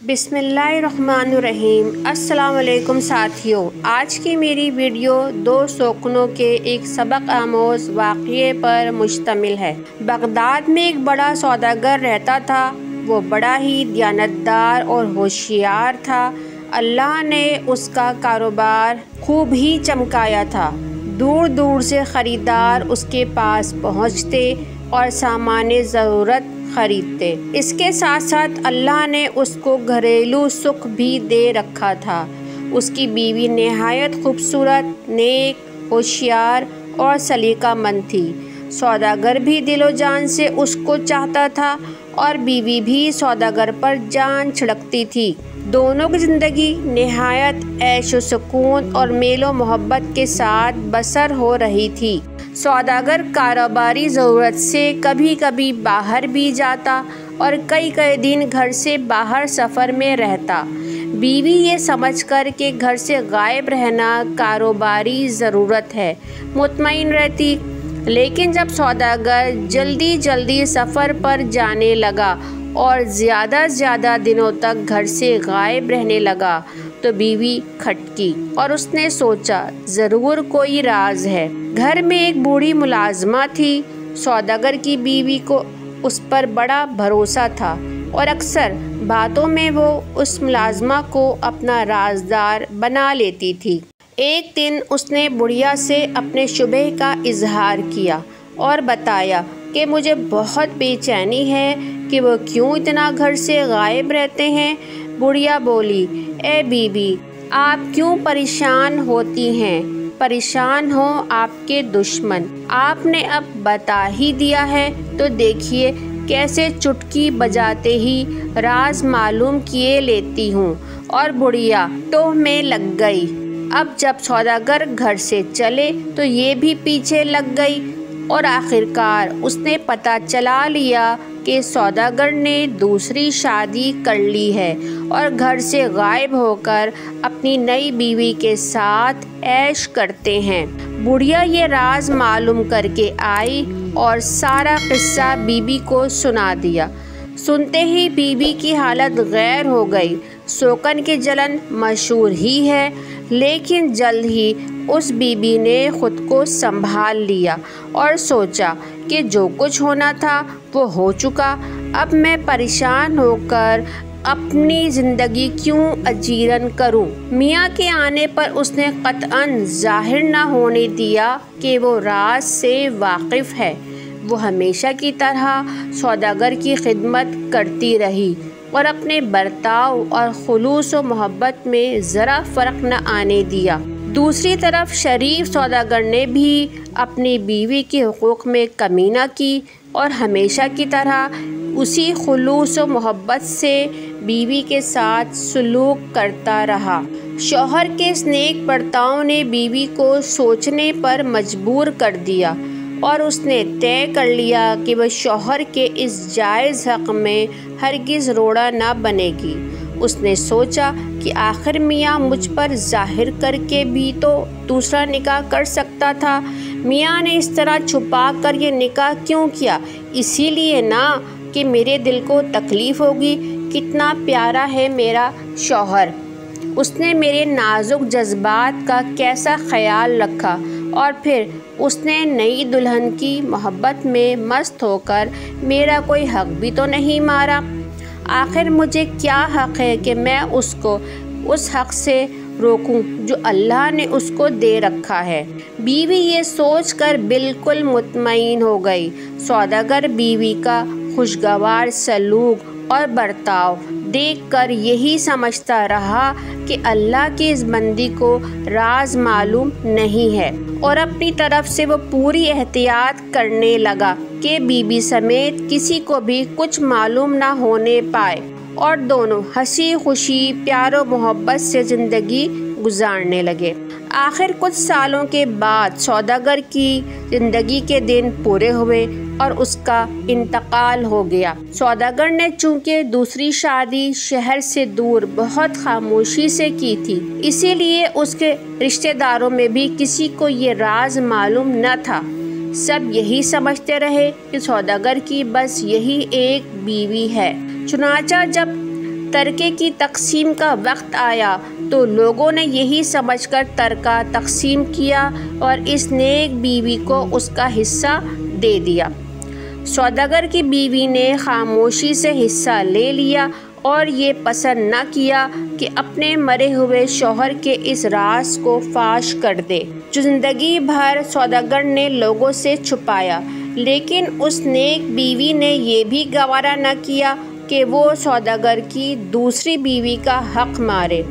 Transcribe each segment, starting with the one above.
बिस्मिल्लाहिर्रहमानिर्रहीम। अस्सलाम वालेकुम साथियों, आज की मेरी वीडियो दो शौकीनों के एक सबक आमोज़ वाक़ये पर मुश्तमिल है। बगदाद में एक बड़ा सौदागर रहता था। वो बड़ा ही दियानतदार और होशियार था। अल्लाह ने उसका कारोबार खूब ही चमकाया था। दूर दूर से ख़रीदार उसके पास पहुँचते और सामान ज़रूरत खरीदते। इसके साथ साथ अल्लाह ने उसको घरेलू सुख भी दे रखा था। उसकी बीवी नहायत खूबसूरत, नेक, होशियार और सलीकामंद थी। सौदागर भी दिलो जान से उसको चाहता था और बीवी भी सौदागर पर जान छिड़कती थी। दोनों की ज़िंदगी नहायत ऐश व सुकून और मेलो मोहब्बत के साथ बसर हो रही थी। सौदागर कारोबारी ज़रूरत से कभी कभी बाहर भी जाता और कई कई दिन घर से बाहर सफ़र में रहता। बीवी ये समझकर कि घर से गायब रहना कारोबारी ज़रूरत है, मुतमईन रहती। लेकिन जब सौदागर जल्दी जल्दी सफ़र पर जाने लगा और ज़्यादा दिनों तक घर से गायब रहने लगा तो बीवी खटकी और उसने सोचा ज़रूर कोई राज है। घर में एक बूढ़ी मुलाजमा थी। सौदागर की बीवी को उस पर बड़ा भरोसा था और अक्सर बातों में वो उस मुलाजमा को अपना राजदार बना लेती थी। एक दिन उसने बुढ़िया से अपने शुबे का इजहार किया और बताया कि मुझे बहुत बेचैनी है कि वो क्यों इतना घर से गायब रहते हैं। बुढ़िया बोली, ए बीबी, आप क्यों परेशान होती हैं? परेशान हो आपके दुश्मन। आपने अब बता ही दिया है तो देखिए कैसे चुटकी बजाते ही राज मालूम किए लेती हूँ। और बुढ़िया टोह में लग गई। अब जब सौदागर घर से चले तो ये भी पीछे लग गई और आखिरकार उसने पता चला लिया कि सौदागर ने दूसरी शादी कर ली है और घर से गायब होकर अपनी नई बीवी के साथ ऐश करते हैं। बुढ़िया ये राज मालूम करके आई और सारा किस्सा बीबी को सुना दिया। सुनते ही बीबी की हालत गैर हो गई। शौकन की जलन मशहूर ही है, लेकिन जल्द ही उस बीबी ने खुद को संभाल लिया और सोचा कि जो कुछ होना था वो हो चुका। अब मैं परेशान होकर अपनी ज़िंदगी क्यों अजीरन करूं? मियाँ के आने पर उसने कतअन जाहिर न होने दिया कि वो राज से वाकिफ़ है। वो हमेशा की तरह सौदागर की खिदमत करती रही और अपने बर्ताव और खुलूस व मोहब्बत में ज़रा फ़र्क न आने दिया। दूसरी तरफ शरीफ सौदागर ने भी अपनी बीवी के हुकूक़ में कमी न की और हमेशा की तरह उसी खुलूस व मोहब्बत से बीवी के साथ सलूक करता रहा। शौहर के इस नेक बर्ताव ने बीवी को सोचने पर मजबूर कर दिया और उसने तय कर लिया कि वह शौहर के इस जायज़ हक़ में हरगिज़ रोड़ा न बनेगी। उसने सोचा कि आखिर मियाँ मुझ पर ज़ाहिर करके भी तो दूसरा निकाह कर सकता था। मियाँ ने इस तरह छुपा कर ये निकाह क्यों किया? इसीलिए ना कि मेरे दिल को तकलीफ़ होगी। कितना प्यारा है मेरा शौहर। उसने मेरे नाजुक जज्बात का कैसा ख्याल रखा और फिर उसने नई दुल्हन की मोहब्बत में मस्त होकर मेरा कोई हक़ भी तो नहीं मारा। आखिर मुझे क्या हक़ है कि मैं उसको उस हक़ से रोकूं जो अल्लाह ने उसको दे रखा है। बीवी ये सोचकर बिल्कुल मुतमईन हो गई। सौदागर बीवी का खुशगवार सलूक और बर्ताव देखकर यही समझता रहा कि अल्लाह की इस बंदी को राज मालूम नहीं है और अपनी तरफ से वो पूरी एहतियात करने लगा कि बीबी समेत किसी को भी कुछ मालूम ना होने पाए और दोनों हंसी खुशी प्यारो मोहब्बत से ज़िंदगी गुजारने लगे। आखिर कुछ सालों के बाद सौदागर की ज़िंदगी के दिन पूरे हुए और उसका इंतकाल हो गया। सौदागर ने चूँकि दूसरी शादी शहर से दूर बहुत खामोशी से की थी, इसीलिए उसके रिश्तेदारों में भी किसी को ये राज मालूम न था। सब यही समझते रहे कि सौदागर की बस यही एक बीवी है। चुनाचा जब ترکے کی تقسیم کا وقت آیا تو لوگوں نے یہی سمجھ کر ترکہ تقسیم کیا اور اس نیک بیوی کو اس کا حصہ دے دیا۔ سوداگر کی بیوی نے خاموشی سے حصہ لے لیا اور یہ پسند نہ کیا کہ اپنے مرے ہوئے شوہر کے اس راز کو فاش کر دے جو زندگی بھر سوداگر نے لوگوں سے چھپایا، لیکن اس نیک بیوی نے یہ بھی گوارا نہ کیا کہ وہ سوداگر کی دوسری بیوی کا حق مارے۔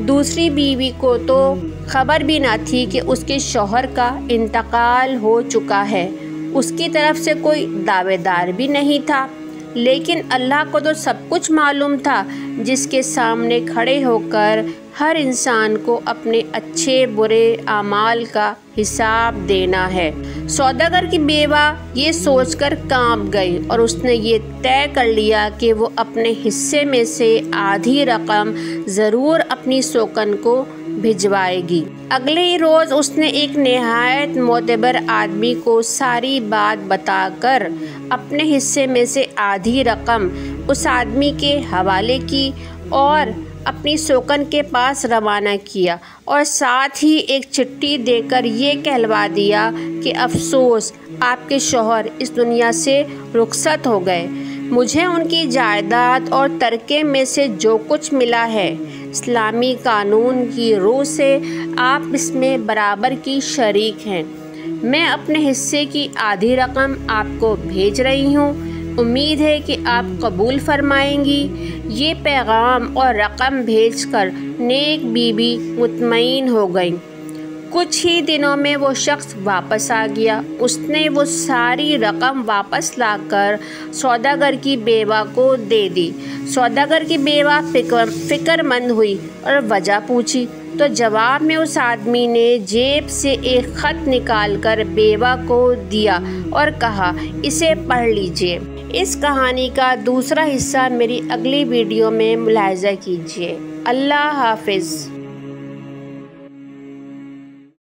دوسری بیوی کو تو خبر بھی نہ تھی کہ اس کے شوہر کا انتقال ہو چکا ہے، اس کی طرف سے کوئی دعوے دار بھی نہیں تھا، لیکن اللہ کو تو سب کچھ معلوم تھا، جس کے سامنے کھڑے ہو کر ہر انسان کو اپنے اچھے برے اعمال کا حساب دینا ہے۔ سوداگر کی بیوہ یہ سوچ کر کانپ گئی اور اس نے یہ طے کر لیا کہ وہ اپنے حصے میں سے آدھی رقم ضرور اپنی سوکن کو بھجوائے گی۔ اگلے ہی روز اس نے ایک نہایت معتبر آدمی کو ساری بات بتا کر اپنے حصے میں سے آدھی رقم اس آدمی کے حوالے کی اور اپنی سوکن کے پاس روانہ کیا، اور ساتھ ہی ایک چٹھی دے کر یہ کہلوا دیا کہ افسوس، آپ کے شوہر اس دنیا سے رخصت ہو گئے۔ مجھے ان کی جائیداد اور ترکے میں سے جو کچھ ملا ہے، اسلامی قانون کی روح سے آپ اس میں برابر کی شریک ہیں۔ میں اپنے حصے کی آدھی رقم آپ کو بھیج رہی ہوں، امید ہے کہ آپ قبول فرمائیں گی۔ یہ پیغام اور رقم بھیج کر نیک بیوی مطمئن ہو گئی۔ کچھ ہی دنوں میں وہ شخص واپس آ گیا۔ اس نے وہ ساری رقم واپس لا کر سوداگر کی بیوہ کو دے دی۔ سوداگر کی بیوہ فکر مند ہوئی اور وجہ پوچھی تو جواب میں اس آدمی نے جیب سے ایک خط نکال کر بیوہ کو دیا اور کہا، اسے پڑھ لیجئے۔ اس کہانی کا دوسرا حصہ میری اگلی ویڈیو میں ملاحظہ کیجیے۔ اللہ حافظ۔